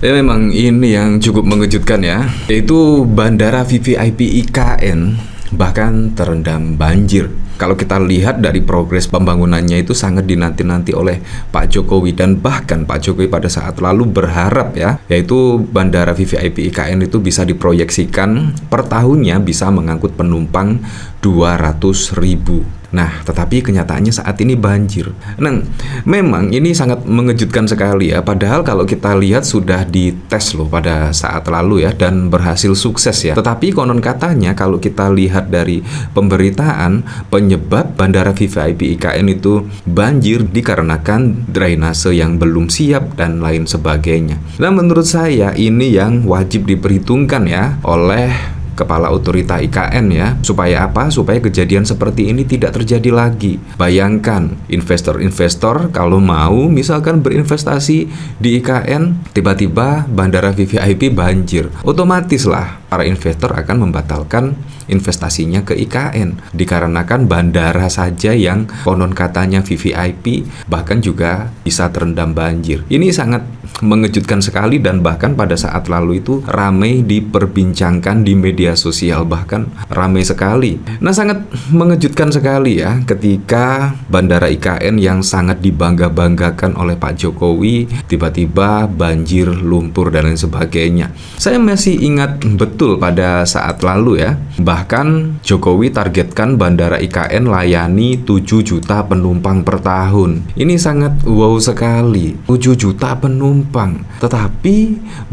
Ya memang ini yang cukup mengejutkan ya, yaitu Bandara VVIP IKN bahkan terendam banjir. Kalau kita lihat dari progres pembangunannya itu sangat dinanti-nanti oleh Pak Jokowi, dan bahkan Pak Jokowi pada saat lalu berharap ya, yaitu Bandara VVIP IKN itu bisa diproyeksikan per tahunnya bisa mengangkut penumpang 200.000. Nah, tetapi kenyataannya saat ini banjir. Nah, memang ini sangat mengejutkan sekali ya. Padahal kalau kita lihat sudah dites loh pada saat lalu ya, dan berhasil sukses ya. Tetapi konon katanya kalau kita lihat dari pemberitaan, penyebab Bandara VVIP IKN itu banjir dikarenakan drainase yang belum siap dan lain sebagainya. Nah, menurut saya ini yang wajib diperhitungkan ya oleh Kepala Otorita IKN ya. Supaya apa? Supaya kejadian seperti ini tidak terjadi lagi. Bayangkan investor-investor kalau mau misalkan berinvestasi di IKN, tiba-tiba Bandara VVIP banjir, otomatis lah para investor akan membatalkan investasinya ke IKN dikarenakan bandara saja yang konon katanya VVIP bahkan juga bisa terendam banjir. Ini sangat mengejutkan sekali, dan bahkan pada saat lalu itu ramai diperbincangkan di media sosial, bahkan ramai sekali. Nah, sangat mengejutkan sekali ya ketika Bandara IKN yang sangat dibangga-banggakan oleh Pak Jokowi tiba-tiba banjir, lumpur dan lain sebagainya. Saya masih ingat betul pada saat lalu ya, bahkan Jokowi targetkan Bandara IKN layani 7 juta penumpang per tahun. Ini sangat wow sekali, 7 juta penumpang. Tetapi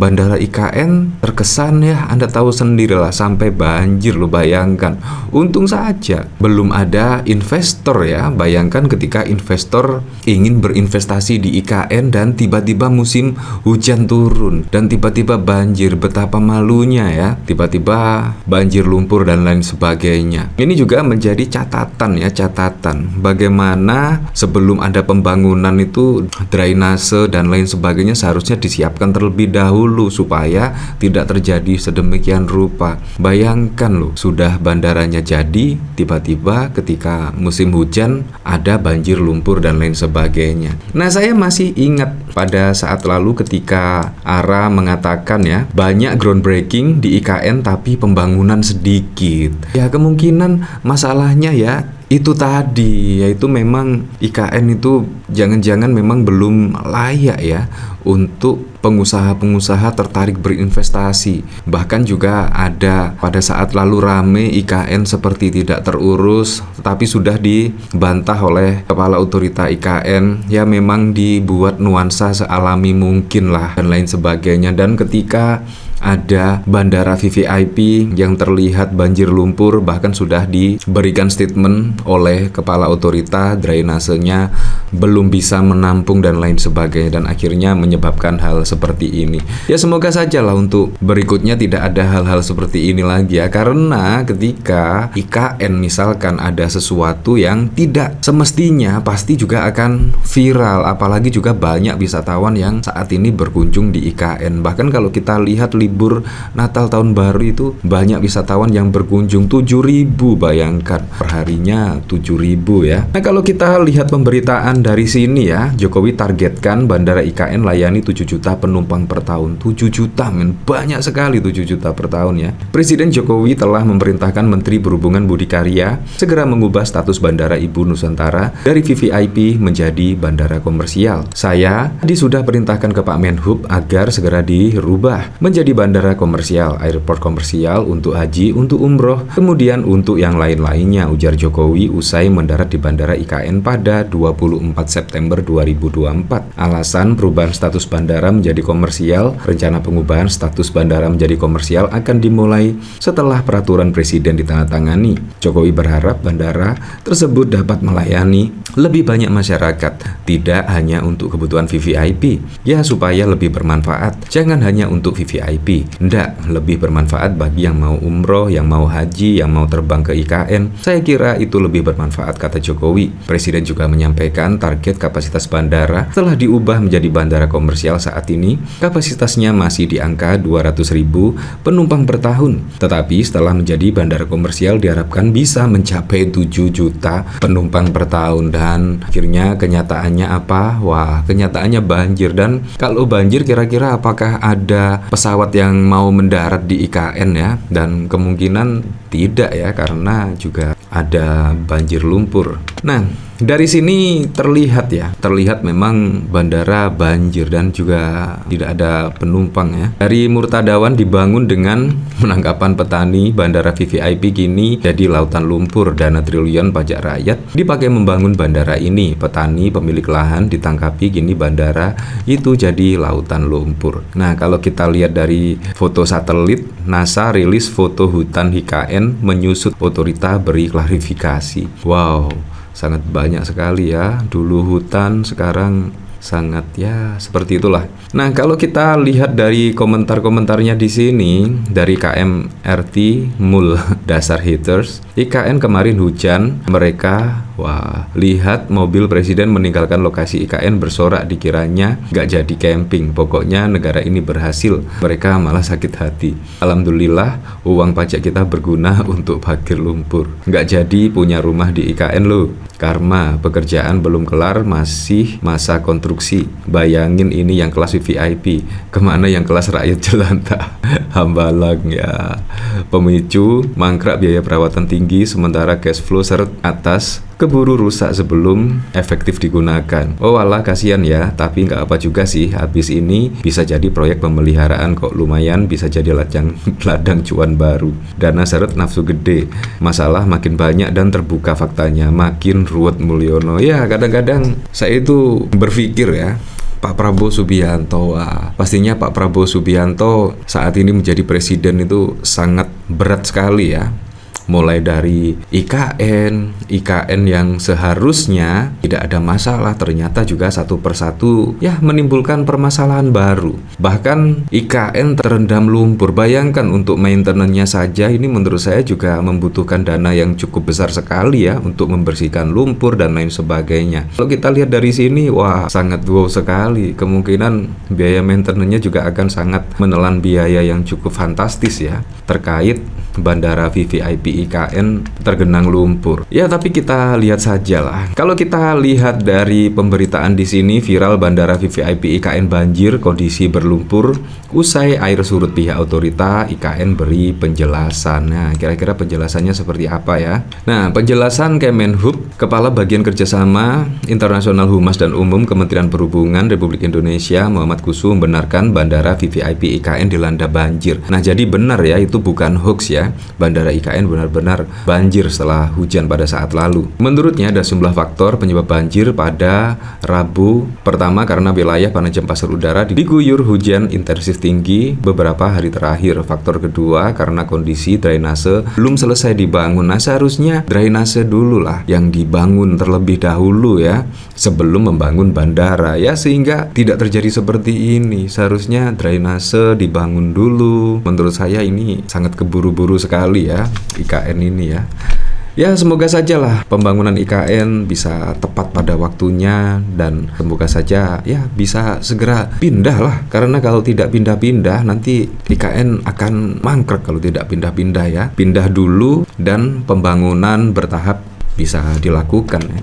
Bandara IKN terkesan ya, Anda tahu sendirilah, sampai banjir loh, bayangkan. Untung saja belum ada investor ya. Bayangkan ketika investor ingin berinvestasi di IKN dan tiba-tiba musim hujan turun dan tiba-tiba banjir, betapa malunya ya. Tiba-tiba banjir, lumpur dan lain sebagainya. Ini juga menjadi catatan ya, catatan bagaimana sebelum ada pembangunan itu drainase dan lain sebagainya seharusnya disiapkan terlebih dahulu supaya tidak terjadi sedemikian rupa. Bayangkan loh, sudah bandaranya jadi, tiba-tiba ketika musim hujan ada banjir, lumpur dan lain sebagainya. Nah, saya masih ingat pada saat lalu ketika ARA mengatakan ya, banyak groundbreaking di IKN tapi pembangunan sedikit. Ya, kemungkinan masalahnya ya itu tadi, yaitu memang IKN itu jangan-jangan memang belum layak ya untuk pengusaha-pengusaha tertarik berinvestasi. Bahkan juga ada pada saat lalu rame IKN seperti tidak terurus, tetapi sudah dibantah oleh Kepala Otorita IKN. Ya, memang dibuat nuansa sealami mungkin lah dan lain sebagainya. Dan ketika ada Bandara VVIP yang terlihat banjir, lumpur, bahkan sudah diberikan statement oleh Kepala Otorita drainasenya belum bisa menampung dan lain sebagainya, dan akhirnya menyebabkan hal seperti ini. Ya, semoga saja lah untuk berikutnya tidak ada hal-hal seperti ini lagi ya, karena ketika IKN misalkan ada sesuatu yang tidak semestinya pasti juga akan viral, apalagi juga banyak wisatawan yang saat ini berkunjung di IKN. Bahkan kalau kita lihat libur Natal tahun baru itu banyak wisatawan yang berkunjung 7.000, bayangkan perharinya 7.000 ya. Nah, kalau kita lihat pemberitaan dari sini ya, Jokowi targetkan Bandara IKN layani 7 juta penumpang per tahun. 7 juta men, banyak sekali 7 juta per tahun ya. Presiden Jokowi telah memerintahkan Menteri Perhubungan Budi Karya segera mengubah status Bandara Ibu Nusantara dari VVIP menjadi bandara komersial. Saya sudah perintahkan ke Pak Menhub agar segera dirubah menjadi bandara komersial, airport komersial untuk haji, untuk umroh, kemudian untuk yang lain-lainnya, ujar Jokowi usai mendarat di Bandara IKN pada 24 September 2024. Alasan perubahan status bandara menjadi komersial, rencana pengubahan status bandara menjadi komersial akan dimulai setelah peraturan presiden ditandatangani. Jokowi berharap bandara tersebut dapat melayani lebih banyak masyarakat, tidak hanya untuk kebutuhan VVIP, ya supaya lebih bermanfaat, jangan hanya untuk VVIP. Nggak, lebih bermanfaat bagi yang mau umroh, yang mau haji, yang mau terbang ke IKN. Saya kira itu lebih bermanfaat, kata Jokowi. Presiden juga menyampaikan target kapasitas bandara telah diubah menjadi bandara komersial. Saat ini kapasitasnya masih di angka 200.000 penumpang per tahun. Tetapi setelah menjadi bandara komersial diharapkan bisa mencapai 7 juta penumpang per tahun. Dan akhirnya kenyataannya apa? Wah, kenyataannya banjir. Dan kalau banjir, kira-kira apakah ada pesawat yang mau mendarat di IKN ya? Dan kemungkinan tidak ya, karena juga ada banjir lumpur. Nah, dari sini terlihat memang bandara banjir dan juga tidak ada penumpang ya. Dari Murtadawan dibangun dengan penangkapan petani, bandara VVIP kini jadi lautan lumpur. Dana triliun pajak rakyat dipakai membangun bandara ini. Petani pemilik lahan ditangkapi, kini bandara itu jadi lautan lumpur. Nah, kalau kita lihat dari foto satelit, NASA rilis foto hutan IKN menyusut, otorita beri klarifikasi. Wow, sangat banyak sekali ya. Dulu hutan, sekarang sangat ya seperti itulah. Nah, kalau kita lihat dari komentar-komentarnya di sini dari KMRT Mul dasar haters, IKN kemarin hujan, mereka wah, lihat mobil presiden meninggalkan lokasi IKN bersorak, dikiranya nggak jadi camping. Pokoknya negara ini berhasil, mereka malah sakit hati. Alhamdulillah uang pajak kita berguna untuk parkir lumpur. Nggak jadi punya rumah di IKN loh. Karma, pekerjaan belum kelar, masih masa konstruksi. Bayangin ini yang kelas VIP, kemana yang kelas rakyat jelantah? Hambalang ya. Pemicu mangkrak biaya perawatan tinggi, sementara cash flow seret atas keburu rusak sebelum efektif digunakan. Oh alah, kasihan ya, tapi nggak apa juga sih. Habis ini bisa jadi proyek pemeliharaan kok, lumayan bisa jadi ladang cuan baru. Dana seret nafsu gede, masalah makin banyak dan terbuka faktanya, makin ruwet Mulyono. Ya kadang-kadang saya itu berpikir ya, Pak Prabowo Subianto, pastinya Pak Prabowo Subianto saat ini menjadi presiden itu sangat berat sekali ya. Mulai dari IKN yang seharusnya tidak ada masalah, ternyata juga satu persatu ya menimbulkan permasalahan baru. Bahkan IKN terendam lumpur. Bayangkan untuk maintenance-nya saja ini menurut saya juga membutuhkan dana yang cukup besar sekali ya untuk membersihkan lumpur dan lain sebagainya. Kalau kita lihat dari sini, wah sangat wow sekali. Kemungkinan biaya maintenance-nya juga akan sangat menelan biaya yang cukup fantastis ya terkait bandara VVIP IKN tergenang lumpur. Ya, tapi kita lihat sajalah. Kalau kita lihat dari pemberitaan di sini, viral bandara VVIP IKN banjir, kondisi berlumpur. Usai air surut, pihak otorita IKN beri penjelasan. Nah, kira-kira penjelasannya seperti apa ya? Nah, penjelasan Kemenhub, Kepala Bagian Kerjasama Internasional Humas dan Umum Kementerian Perhubungan Republik Indonesia, Muhammad Kusu, membenarkan bandara VVIP IKN dilanda banjir. Nah, jadi benar ya, itu bukan hoax ya. Bandara IKN benar-benar banjir setelah hujan pada saat lalu. Menurutnya ada sejumlah faktor penyebab banjir pada Rabu. Pertama, karena wilayah Panajam Pasir Utara diguyur hujan intensif tinggi beberapa hari terakhir. Faktor kedua, karena kondisi drainase belum selesai dibangun. Nah, seharusnya drainase dulu lah yang dibangun terlebih dahulu ya sebelum membangun bandara ya, sehingga tidak terjadi seperti ini. Seharusnya drainase dibangun dulu. Menurut saya ini sangat keburu-buru sekali ya IKN ini ya. Ya, semoga sajalah pembangunan IKN bisa tepat pada waktunya dan semoga saja ya bisa segera pindah lah, karena kalau tidak pindah-pindah nanti IKN akan mangkrak kalau tidak pindah-pindah ya. Pindah dulu dan pembangunan bertahap bisa dilakukan ya.